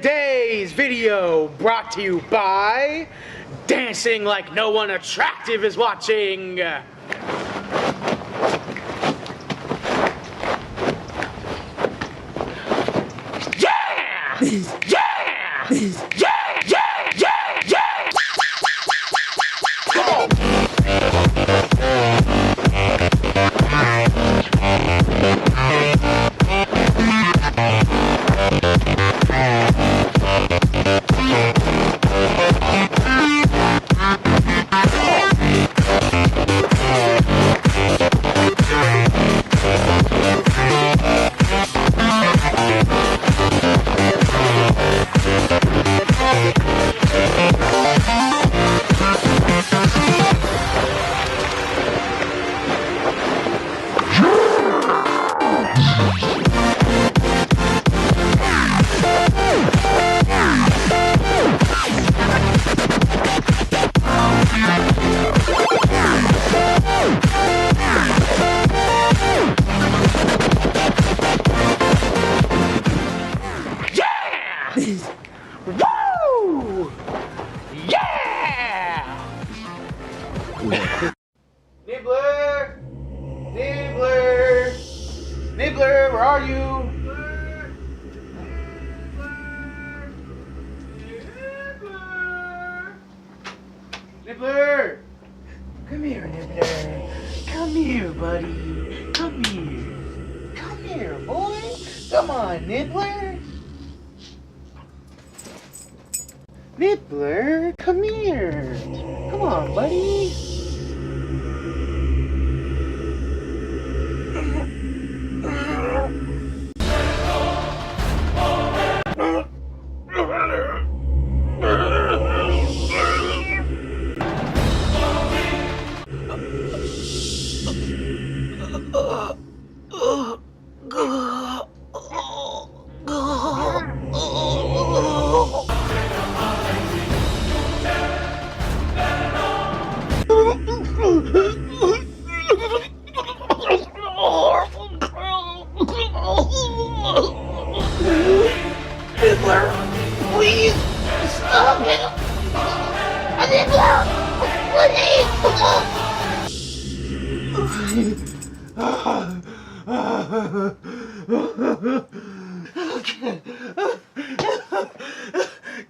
Today's video brought to you by Dancing Like No One Attractive is Watching. Yeah! Yeah! Come on! Woo! Yeah! Nibbler! Nibbler! Nibbler, where are you? Nibbler! Come here, Nibbler. Come here, buddy. Come here. Come here, boy. Come on, Nibbler. Nibbler, come here. Come on, buddy. Nibbler, please stop it! Nibbler,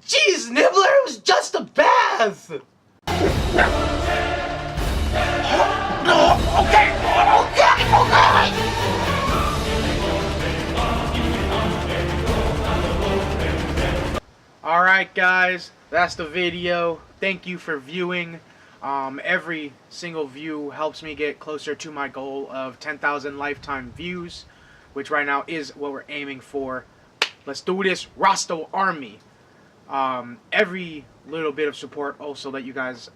Jeez, Nibbler, it was just a bath! Okay. Alright guys, that's the video. Thank you for viewing. Every single view helps me get closer to my goal of 10,000 lifetime views, which right now is what we're aiming for. Let's do this, Rasto Army. Every little bit of support also that you guys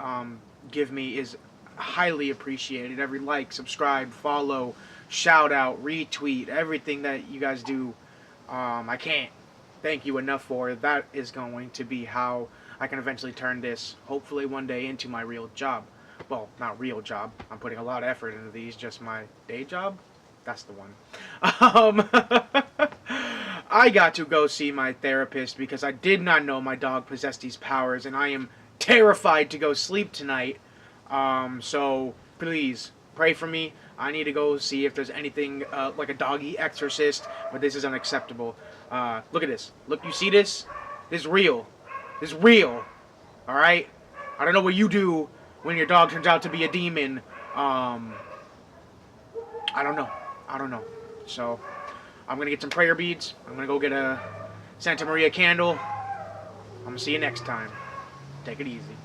give me is highly appreciated. Every like, subscribe, follow, shout out, retweet, everything that you guys do, I can't thank you enough for. That is going to be how I can eventually turn this, hopefully one day, into my real job. Well, not real job. I'm putting a lot of effort into these. Just my day job? That's the one. I got to go see my therapist because I did not know my dog possessed these powers, and I am terrified to go sleep tonight. So please pray for me. I need to go see if there's anything like a doggy exorcist, but this is unacceptable. Look at this. Look, you see this? This is real. This is real. Alright? I don't know what you do when your dog turns out to be a demon. I don't know. I don't know. So, I'm gonna get some prayer beads. I'm gonna go get a Santa Maria candle. I'm gonna see you next time. Take it easy.